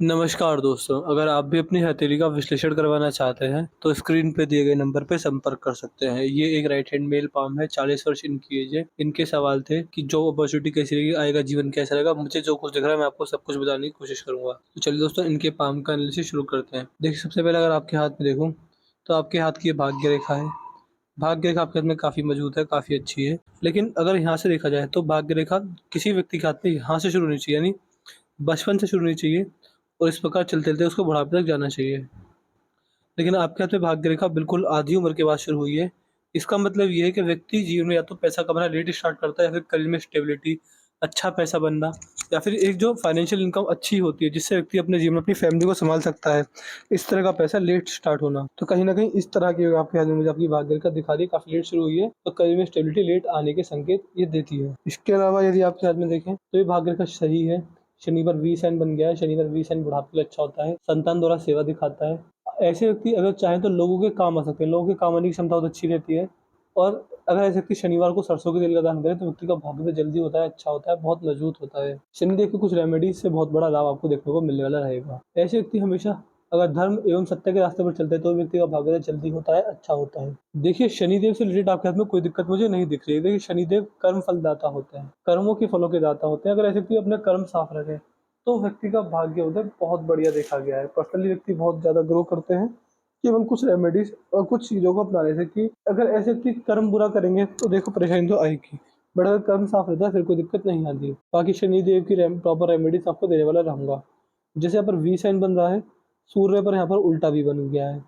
नमस्कार दोस्तों, अगर आप भी अपनी हथेली का विश्लेषण करवाना चाहते हैं, तो स्क्रीन पे दिए गए नंबर पे संपर्क कर सकते हैं। ये एक राइट हैंड मेल पाम है, 40 वर्ष इनकी एज है। इनके सवाल थे कि जॉब अपॉर्चुनिटी कैसी रहेगी, आगे का जीवन कैसा रहेगा। मुझे जो कुछ दिख रहा है, मैं आपको सब कुछ बताने की कोशिश करूंगा। तो चलिए दोस्तों, इनके पाम का एनालिसिस शुरू करते हैं। देखिए, सबसे पहले अगर आपके हाथ में देखूँ, तो आपके हाथ की ये भाग्य रेखा है। भाग्य रेखा आपके हाथ में काफ़ी मजबूत है, काफ़ी अच्छी है। लेकिन अगर यहाँ से देखा जाए, तो भाग्य रेखा किसी व्यक्ति के हाथ में यहाँ से शुरू होनी चाहिए, यानी बचपन से शुरू होनी चाहिए और इस प्रकार चलते-चलते उसको बुढ़ापे तक जाना चाहिए। लेकिन आपके हाथ में भाग्य रेखा बिल्कुल आधी उम्र के बाद शुरू हुई है। इसका मतलब ये है कि व्यक्ति जीवन में या तो पैसा कमाना लेट स्टार्ट करता है, या फिर करियर में स्टेबिलिटी, अच्छा पैसा बनना, या फिर एक जो फाइनेंशियल इनकम अच्छी होती है, जिससे व्यक्ति अपने जीवन में अपनी फैमिली को सँभाल सकता है। इस तरह का पैसा लेट स्टार्ट होना। तो कहीं न कहीं इस तरह की आपके हाथ में मुझे आपकी भाग्य रेखा दिखा रही है, काफ़ी लेट शुरू हुई है और करियर में स्टेबिलिटी लेट आने के संकेत ये देती है। इसके अलावा यदि आपके हाथ में देखें, तो ये भाग्य रेखा सही है। शनिवार वी साइन बन गया है। शनिवार वी साइन बुढ़ापे के लिए अच्छा होता है। संतान द्वारा सेवा दिखाता है। ऐसे व्यक्ति अगर चाहें तो लोगों के काम आ सकते हैं। लोगों के काम आने की क्षमता बहुत अच्छी रहती है। और अगर ऐसे व्यक्ति शनिवार को सरसों के तेल का दान करे, तो व्यक्ति का भाग्य भी जल्दी होता है, अच्छा होता है, बहुत मजबूत होता है। शनिदेव के कुछ रेमेडीज से बहुत बड़ा लाभ आपको देखने को मिलने वाला रहेगा। ऐसे व्यक्ति हमेशा अगर धर्म एवं सत्य के रास्ते पर चलते हैं, तो व्यक्ति का भाग्य जल्दी होता है, अच्छा होता है। देखिए, शनिदेव से रिलेटेड आपके हाथ में कोई दिक्कत मुझे नहीं दिख रही है। देखिए, शनिदेव कर्म फलदाता होते हैं, कर्मों के फलों के दाता होते हैं। अगर ऐसे व्यक्ति अपने कर्म साफ रखें, तो व्यक्ति का भाग्य उधर बहुत बढ़िया देखा गया है। पर्सनली व्यक्ति बहुत ज़्यादा ग्रो करते हैं केवल कुछ रेमेडीज और कुछ चीज़ों को अपनाने से। कि अगर ऐसे व्यक्ति कर्म बुरा करेंगे, तो देखो परेशानी तो आएगी, बट अगर कर्म साफ रहता है, फिर कोई दिक्कत नहीं आती। बाकी शनिदेव की प्रॉपर रेमेडीज आपको देने वाला रहूंगा। जैसे यहाँ पर वी साइन बन रहा है, सूर्य पर यहाँ पर उल्टा भी बन गया है।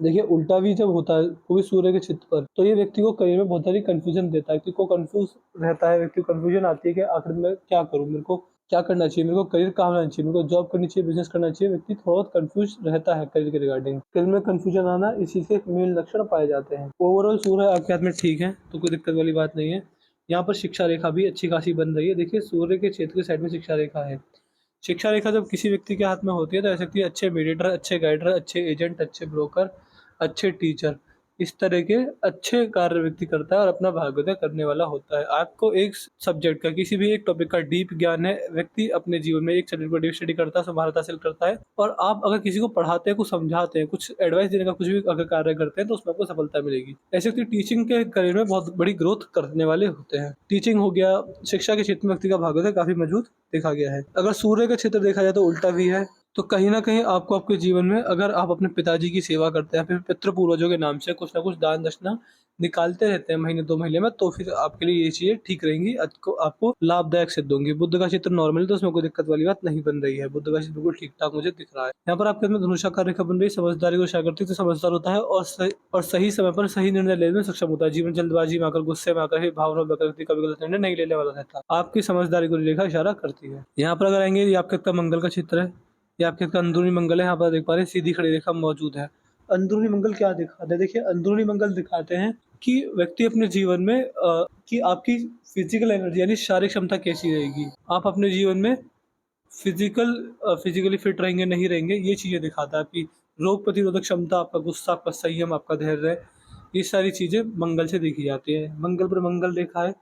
देखिए, उल्टा भी जब होता है, वो भी सूर्य के चित्त पर, तो ये व्यक्ति को करियर में बहुत सारी कंफ्यूजन देता है। व्यक्ति को कंफ्यूज रहता है, व्यक्ति को कंफ्यूजन आती है कि आखिर मैं क्या करूँ, मेरे को क्या करना चाहिए, मेरे को करियर कहाँ बनाना चाहिए, मेरे को जॉब करनी चाहिए, बिजनेस करना चाहिए। व्यक्ति थोड़ा बहुत कंफ्यूज रहता है करियर के रिगार्डिंग। करियर में कंफ्यूजन आना इस चीज़ के मेन लक्षण पाए जाते हैं। ओवरऑल सूर्य आपके हाथ में ठीक है, तो कोई दिक्कत वाली बात नहीं है। यहाँ पर शिक्षा रेखा भी अच्छी खासी बन रही है। देखिए, सूर्य के क्षेत्र के साइड में शिक्षा रेखा है। शिक्षा रेखा जब किसी व्यक्ति के हाथ में होती है, तो ऐसे व्यक्ति अच्छे मीडिएटर, अच्छे गाइडर, अच्छे एजेंट, अच्छे ब्रोकर, अच्छे टीचर, इस तरह के अच्छे कार्य व्यक्ति करता है और अपना भाग्योदय करने वाला होता है। आपको एक सब्जेक्ट का, किसी भी एक टॉपिक का डीप ज्ञान है, व्यक्ति अपने जीवन में एक सब्जेक्ट को डीप स्टडी करता है, उसमें महारत हासिल करता है। और आप अगर किसी को पढ़ाते हैं, कुछ समझाते हैं, कुछ एडवाइस देने का कुछ भी अगर कार्य करते हैं, तो उसमें आपको सफलता मिलेगी। ऐसे व्यक्ति टीचिंग के करियर में बहुत बड़ी ग्रोथ करने वाले होते हैं। टीचिंग हो गया, शिक्षा के क्षेत्र में व्यक्ति का भाग्योदय काफी मजबूत देखा गया है। अगर सूर्य का क्षेत्र देखा जाए, तो उल्टा भी है। तो कहीं न कहीं आपको आपके जीवन में, अगर आप अपने पिताजी की सेवा करते हैं, फिर पितृ पूर्वजों के नाम से कुछ न कुछ दान दक्षिणा निकालते रहते हैं महीने 2 महीने में, तो फिर आपके लिए ये चीज़ें ठीक रहेंगी, आपको आपको लाभदायक सिद्ध होंगी। बुध का क्षेत्र नॉर्मल है, तो उसमें कोई दिक्कत वाली बात नहीं बन रही है। बुध का क्षेत्र बिल्कुल ठीक-ठाक मुझे दिख रहा है। यहाँ पर आपके में धनुषाकार रेखा बन रही है, समझदारी को इशारा करती है। तो समझदार होता है और सही समय पर सही निर्णय लेने में सक्षम होता है। जीवन जल्दबाजी में आकर, गुस्से में आकर, भावनाओं में आकर व्यक्ति कभी गलत निर्णय नहीं लेने वाला रहता। आपकी समझदारी को रेखा इशारा करती है। यहाँ पर अगर आएँगे, ये आपका मंगल का क्षेत्र है। ये आपके इसका अंदरूनी मंगल है। यहाँ पर देख पा रहे हैं, सीधी खड़ी रेखा मौजूद है। अंदरूनी मंगल क्या दिखाते हैं? देखिए, अंदरूनी मंगल दिखाते हैं कि व्यक्ति अपने जीवन में कि आपकी फिजिकल एनर्जी, यानी शारीरिक क्षमता कैसी रहेगी। आप अपने जीवन में फिजिकली फिट रहेंगे, नहीं रहेंगे, ये चीज़ें दिखाता है। आपकी रोग प्रतिरोधक क्षमता, आपका गुस्सा, आपका संयम, आपका धैर्य, ये सारी चीज़ें मंगल से देखी जाती है। मंगल पर मंगल रेखा है,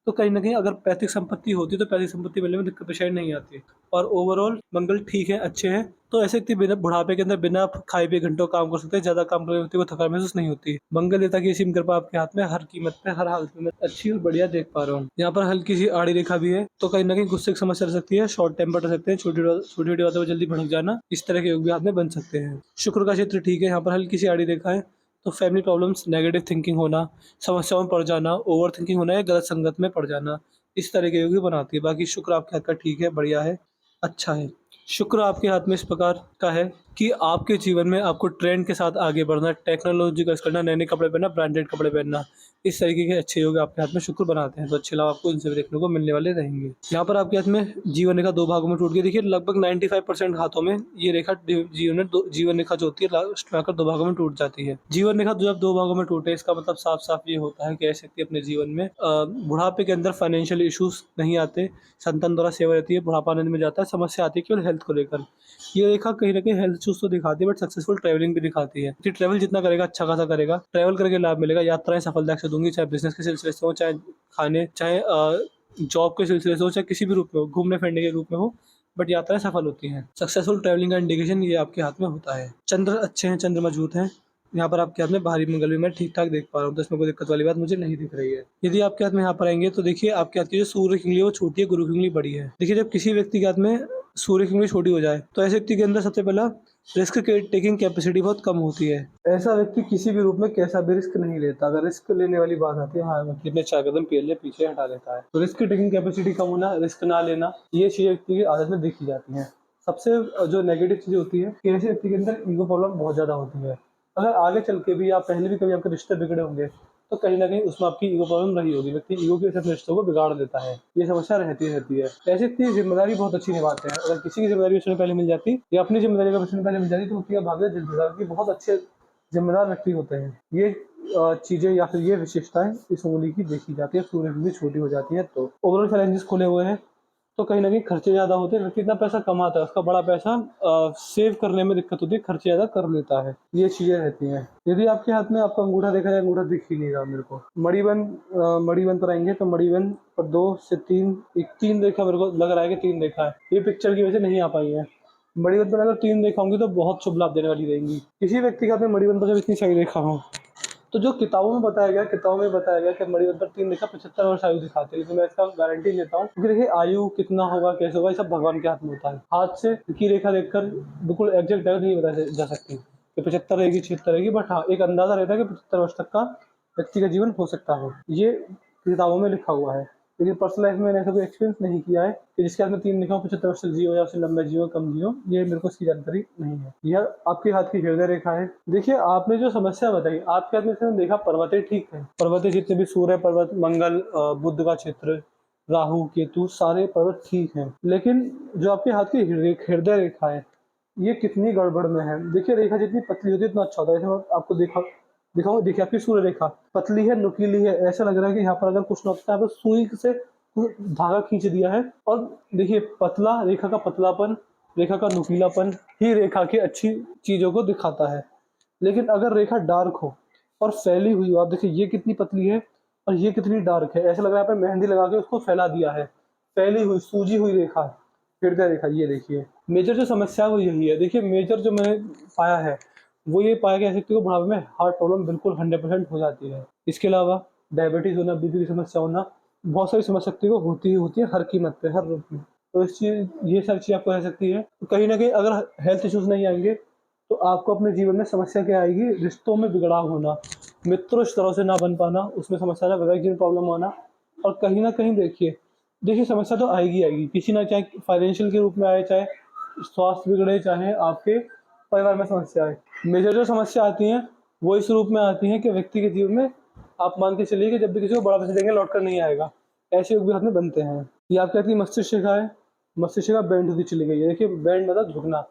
तो कहीं न कहीं अगर पैतृक संपत्ति होती है, तो पैतृक संपत्ति मिलने में दिक्कत परेशानी नहीं आती। और ओवरऑल मंगल ठीक है, अच्छे हैं, तो ऐसे व्यक्ति बिना बुढ़ापे के अंदर बिना खाए पिए घंटों काम कर सकते हैं। ज़्यादा काम करने व्यक्ति को थकान महसूस नहीं होती। मंगल देवता की असीम कृपा आपके हाथ में हर कीमत पे, हर हालत में अच्छी और बढ़िया देख पा रहा हूँ। यहाँ पर हल्की सी आड़ी रेखा भी है, तो कहीं न कहीं गुस्से की समस्या रह सकती है, शॉर्ट टेम्पर्ड रह सकते हैं, छोटी-छोटी बातों पे जल्दी भड़क जाना, इस तरह के योग भी हाथ में बन सकते हैं। शुक्र का क्षेत्र ठीक है, यहाँ पर हल्की सी आड़ी रेखा है, तो फैमिली प्रॉब्लम्स, नेगेटिव थिंकिंग होना, समस्याओं में पड़ जाना, ओवरथिंकिंग होना या गलत संगत में पड़ जाना, इस तरह के योग भी बनाती है। बाकी शुक्र आपके हाथ का ठीक है, बढ़िया है, अच्छा है। शुक्र आपके हाथ में इस प्रकार का है कि आपके जीवन में आपको ट्रेंड के साथ आगे बढ़ना, टेक्नोलॉजी का यूज़ करना, नए-नए कपड़े पहनना, ब्रांडेड कपड़े पहनना, इस तरीके के अच्छे योग आपके हाथ में शुक्र बनाते हैं। तो अच्छे लाभ आपको इनसे भी देखने को मिलने वाले रहेंगे। यहाँ पर आपके हाथ में जीवन रेखा 2 भागों में टूट गई। देखिए, लगभग 95% हाथों में ये रेखा जीवन रेखा जो होती है, लास्ट में आकर 2 भागों में टूट जाती है। जीवन रेखा जब 2 भागों में टूटे, इसका मतलब साफ-साफ ये होता है कि ऐसे व्यक्ति अपने जीवन में बुढ़ापे के अंदर फाइनेंशियल इश्यूज़ नहीं आते, संतान द्वारा सेवा रहती है, बुढ़ापा आनंद में जाता है, समस्या आती है केवल हेल्थ को लेकर। ये रेखा कहीं न कहीं हेल्थ इश्यूज़ तो दिखाती है, बट सक्सेसफुल ट्रैवलिंग भी दिखाती है। कि ट्रैवल जितना करेगा, अच्छा खासा करेगा, ट्रैवल करके लाभ मिलेगा, यात्राएँ सफलदायक सिद्ध होंगी, चाहे बिज़नेस के सिलसिले से हो, चाहे खाने, चाहे जॉब के सिलसिले से हो, चाहे किसी भी रूप में हो, घूमने-फिरने के रूप में हो, बट यात्राएं सफल होती हैं। सक्सेसफुल ट्रैवलिंग का इंडिकेशन ये आपके हाथ में होता है। चंद्र अच्छे हैं, चंद्र मजबूत हैं। यहाँ पर आपके हाथ में भारी मंगल भी मैं ठीक-ठाक देख पा रहा हूँ, तो इसमें कोई दिक्कत वाली बात मुझे नहीं दिख रही है। यदि आपके हाथ में यहाँ पर आएँगे तो देखिए आपके हाथ की जो सूर्य की उंगली है वो छोटी है, गुरु की उंगली बड़ी है। देखिए जब किसी व्यक्ति के हाथ में सूर्य की उंगली छोटी हो जाए, तो ऐसे व्यक्ति के अंदर सबसे पहला रिस्क के टेकिंग कैपेसिटी बहुत कम होती है। ऐसा व्यक्ति किसी भी रूप में कैसा भी रिस्क नहीं लेता। अगर रिस्क लेने वाली बात आती है, हाँ, व्यक्ति अपने 4 कदम पहले पीछे हटा लेता है। तो रिस्क टेकिंग कैपेसिटी कम होना, रिस्क ना लेना, ये चीज़ें व्यक्ति की आदत में देखी जाती हैं। सबसे जो नेगेटिव चीज़ होती है कि ऐसे व्यक्ति के अंदर ईगो प्रॉब्लम बहुत ज़्यादा होती है। अगर आगे चल के भी या पहले भी कभी आपके रिश्ते बिगड़े होंगे, तो कहीं न कहीं उसमें आपकी ईगो प्रॉब्लम रही होगी। व्यक्ति ईगो की वजह से अपने रिश्तों को बिगाड़ देता है। ये समस्या रहती है। ऐसे व्यक्ति ज़िम्मेदारी बहुत अच्छी निभाते हैं। अगर किसी की ज़िम्मेदारी उसमें पहले मिल जाती या अपनी ज़िम्मेदारी अगर उसमें पहले मिल जाती, तो व्यक्ति का भाग्य ज़िम्मेदार की बहुत अच्छे ज़िम्मेदार व्यक्ति होते हैं। ये चीज़ें या फिर ये विशेषताएँ इस उंगली की देखी जाती है। सूर्य की उंगली छोटी हो जाती है तो। ओवरऑल चैलेंजेस खुले हुए हैं, तो कहीं न कहीं खर्चे ज़्यादा होते हैं। व्यक्ति इतना पैसा कमाता है, उसका बड़ा पैसा सेव करने में दिक्कत होती है, खर्चे ज़्यादा कर लेता है। ये चीज़ें रहती हैं। यदि आपके हाथ में आपका अंगूठा देखा जाए, अंगूठा दिख ही नहीं रहा मेरे को। मणिबंध पर आएँगे तो मणिबंध पर 2 से 3 3 देखा, मेरे को लग रहा है कि 3 देखा है। ये पिक्चर की वजह से नहीं आ पाई है। मणिबंध पर अगर 3 रेखा होंगी तो बहुत शुभ लाभ देने वाली रहेंगी। किसी व्यक्ति के हाथ में मणिबंध पर जब इतनी सारी रेखा हो, तो जो किताबों में बताया गया कि मणिबंध पर 3 रेखा 75 वर्ष आयु दिखाती है, लेकिन मैं इसका गारंटी लेता हूँ, क्योंकि देखिए आयु कितना होगा, कैसे होगा, ये सब भगवान के हाथ में होता है। हाथ से की रेखा देखकर बिल्कुल एग्जैक्ट टाइम नहीं बताई जा सकती कि 75 रहेगी, 76 रहेगी, बट हाँ, एक अंदाजा रहता है कि 75 वर्ष तक का व्यक्ति का जीवन हो सकता है। ये किताबों में लिखा हुआ है, लेकिन पर्सनल लाइफ में मैंने ऐसा कोई एक्सपीरियंस नहीं किया है कि जिसके हाथ में 3 लिखा हो 75 वर्ष तक जियो या उससे लंबा जियो, कम जियो, ये मेरे को इसकी जानकारी नहीं है। यह आपके हाथ की हृदय रेखा है। देखिए आपने जो समस्या बताई, आपके हाथ में से देखा पर्वतें ठीक है। पर्वतें जितने भी सूर्य पर्वत, मंगल, बुध का क्षेत्र, राहु, केतु, सारे पर्वत ठीक हैं। लेकिन जो आपके हाथ की हृदय रेखा है, ये कितनी गड़बड़ में है। देखिए रेखा जितनी पतली होती है उतना अच्छा होता है। जैसे मैं आपको दिखाऊँ, देखिए आपकी सूर्य रेखा पतली है, नुकीली है, ऐसा लग रहा है कि यहाँ पर अगर कुछ ना होता है तो सुई से धागा खींच दिया है। और देखिए पतला रेखा का पतलापन, रेखा का नुकीलापन ही रेखा की अच्छी चीज़ों को दिखाता है। लेकिन अगर रेखा डार्क हो और फैली हुई हो, आप देखिए ये कितनी पतली है और ये कितनी डार्क है, ऐसा लग रहा है आपने मेहंदी लगा के उसको फैला दिया है। फैली हुई, सूजी हुई रेखा, हृदय रेखा, ये देखिए। मेजर जो समस्या है वो यही है। देखिए मेजर जो मैंने पाया है वो ये पाया कि ऐसे व्यक्ति को बुढ़ापे में हार्ट प्रॉब्लम बिल्कुल 100% हो जाती है। इसके अलावा डायबिटीज़ होना, बीपी की समस्या होना, बहुत सारी समस्या व्यक्ति को होती ही होती है, हर कीमत पे, हर रूप में। तो इस चीज़ ये सारी चीज़ आपको रह सकती है। तो कहीं न कहीं अगर हेल्थ इश्यूज़ नहीं आएँगे, तो आपको अपने जीवन में समस्या क्या आएगी? रिश्तों में बिगड़ाव होना, मित्रों इस तरह से ना बन पाना, उसमें समस्या ना, वैवाहिक जीवन प्रॉब्लम होना। और कहीं न कहीं देखिए समस्या तो आएगी, किसी ना, चाहे फाइनेंशियल के रूप में आए, चाहे स्वास्थ्य बिगड़े, चाहे आपके परिवार में समस्या आए। मेजर जो समस्या आती हैं, वो इस रूप में आती हैं कि व्यक्ति के जीवन में आप मान के चलिए कि जब भी किसी को बड़ा पैसा देंगे लौट कर नहीं आएगा। ऐसे योग भी हाथ में बनते हैं। ये आपके हाथ की मस्तिष्क रेखा है, मस्तिष्क रेखा बेंड होती चली गई है। देखिए बेंड मतलब झुकना।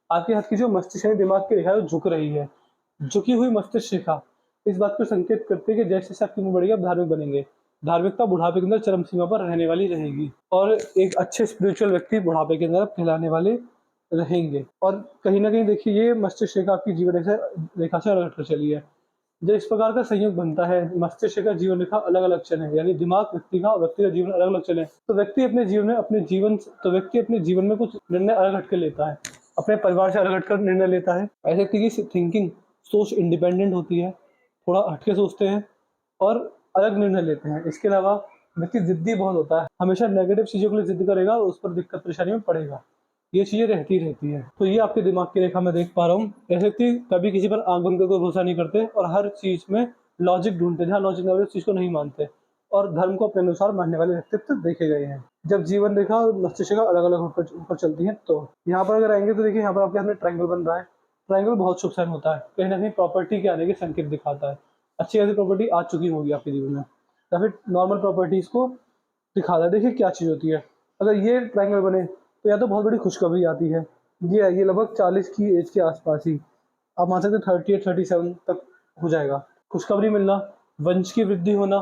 आपके हाथ की जो मस्तिष्क यानी दिमाग की रेखा है वो झुक रही है। झुकी हुई मस्तिष्क रेखा इस बात को संकेत करती है कि जैसे-जैसे आपकी उम्र बढ़ेगी आप धार्मिक बनेंगे। धार्मिकता बुढ़ापे के अंदर चरम सीमा पर रहने वाली रहेगी और एक अच्छे स्पिरिचुअल व्यक्ति बुढ़ापे के अंदर कहलाने वाले रहेंगे। और कहीं न कहीं देखिए ये मस्तिष्क रेखा आपकी जीवन रेखा से अलग हटकर चली है। जब इस प्रकार का संयोग बनता है, मस्तिष्क का जीवन रेखा अलग-अलग चले, यानी दिमाग व्यक्ति का और व्यक्ति का जीवन अलग-अलग चले, तो व्यक्ति अपने जीवन में कुछ निर्णय अलग हट के लेता है। अपने परिवार से अलग हटकर निर्णय लेता है। ऐसे व्यक्ति की थिंकिंग, सोच इंडिपेंडेंट होती है, थोड़ा हट के सोचते हैं और अलग निर्णय लेते हैं। इसके अलावा व्यक्ति ज़िद्दी बहुत होता है, हमेशा नेगेटिव चीज़ों के लिए ज़िद करेगा और उस पर दिक्कत परेशानी में पड़ेगा। ये चीज़ें रहती है। तो ये आपके दिमाग की रेखा मैं देख पा रहा हूँ। ऐसे व्यक्ति कभी किसी पर आँख बंद करके भरोसा नहीं करते और हर चीज़ में लॉजिक ढूँढते हैं, जहाँ लॉजिक ना हो उस चीज़ को नहीं मानते और धर्म को अपने अनुसार मानने वाले व्यक्तित्व देखे गए हैं। जब जीवन रेखा और मस्तिष्क रेखा अलग-अलग होकर चलती हैं, तो यहाँ पर अगर आएँगे तो देखिए यहाँ पर आपके हाथ में ट्रायंगल बन रहा है। ट्रायंगल बहुत शुभ साइन होता है, कहीं न कहीं प्रॉपर्टी के आने के संकेत दिखाता है। अच्छी खासी प्रॉपर्टी आ चुकी होगी आपके जीवन में या फिर नॉर्मल प्रॉपर्टीज़ को दिखाता है। देखिए क्या चीज़ होती है, अगर ये ट्रायंगल बने तो या तो बहुत बड़ी खुशखबरी आती है। ये लगभग 40 की एज के आसपास ही, आप मान सकते हैं 38 37 तक हो जाएगा। खुशखबरी मिलना, वंश की वृद्धि होना,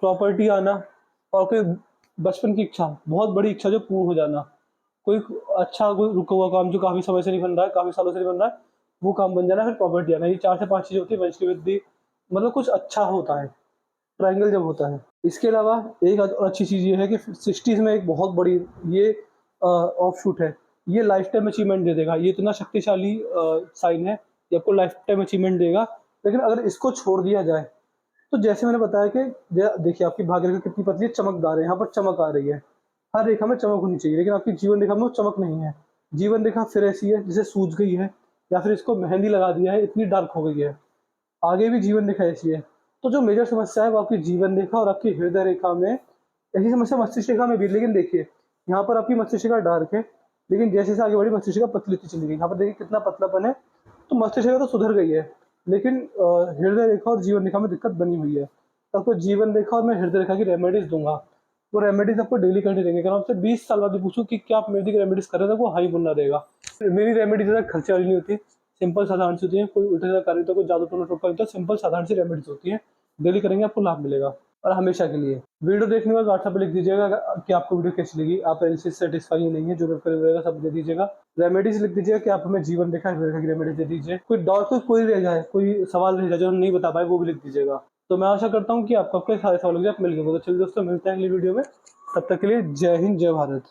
प्रॉपर्टी आना और कोई बचपन की इच्छा, बहुत बड़ी इच्छा जो पूर्ण हो जाना। कोई कोई रुका हुआ काम जो काफ़ी समय से नहीं बन रहा है, काफ़ी सालों से नहीं बन रहा है, वो काम बन जाना, फिर प्रॉपर्टी आना। ये 4 से 5 चीज़ें होती है। वंश की वृद्धि मतलब कुछ अच्छा होता है, ट्रायंगल जब होता है। इसके अलावा एक और अच्छी चीज़ ये है कि 60s में एक बहुत बड़ी ये ऑफ शूट है, ये लाइफ टाइम अचीवमेंट दे देगा। ये इतना शक्तिशाली साइन है, ये आपको लाइफ टाइम अचीवमेंट देगा। लेकिन अगर इसको छोड़ दिया जाए, तो जैसे मैंने बताया कि देखिए आपकी भाग्य रेखा कितनी पतली है, चमकदार है, यहाँ पर चमक आ रही है। हर रेखा में चमक होनी चाहिए, लेकिन आपकी जीवन रेखा में वो चमक नहीं है। जीवन रेखा फिर ऐसी है जैसे सूज गई है, या फिर इसको मेहंदी लगा दिया है, इतनी डार्क हो गई है। आगे भी जीवन रेखा ऐसी है। तो जो मेजर समस्या है वो आपकी जीवन रेखा और आपकी हृदय रेखा में, ऐसी समस्या मस्तिष्क रेखा में भी। लेकिन देखिए यहाँ पर आपकी मस्तिष्क रेखा डार्क है, लेकिन जैसे जैसे आगे बढ़ी मस्तिष्क रेखा पतली होती चली गई। यहाँ पर देखिए कितना पतलापन है, तो मस्तिष्क रेखा तो सुधर गई है, लेकिन हृदय रेखा और जीवन रेखा में दिक्कत बनी हुई है। तो आपको जीवन रेखा और मैं हृदय रेखा की रेमेडीज दूंगा। वो रेमेडीज आपको डेली करनी रहेंगे। अगर आपसे 20 साल बाद भी पूछूं कि क्या आप मेरी रेमेडीज कर रहे थे, वो हाई बोलना रहेगा। मेरी रेमेडीज ज़्यादा खर्चे वाली नहीं होती, सिंपल साधारण सी होती है। कोई उल्टा सीधा कार्य तो कोई जादू टोना टोटका नहीं होता, सिंपल साधारण सी रेमेडीज होती है। डेली करेंगे आपको लाभ मिलेगा, और हमेशा के लिए। वीडियो देखने के बाद व्हाट्सएप पे लिख दीजिएगा कि आपको वीडियो कैसी लगी, आप एनालिसिस सेटिस्फाई नहीं है, जो पेपर रहेगा सब दे दीजिएगा। रेमेडीज लिख दीजिएगा कि आप हमें जीवन रेखा की रेमेडीज दे दीजिए। कोई डाउट कोई रह जाए, कोई सवाल रह जाए जो हम नहीं बता पाए, वो भी लिख दीजिएगा। तो मैं आशा करता हूँ कि आपको आपके सारे सवालों के जवाब मिल गए। तो चलिए दोस्तों, मिलते हैं अगली वीडियो में। तब तक के लिए जय हिंद, जय भारत।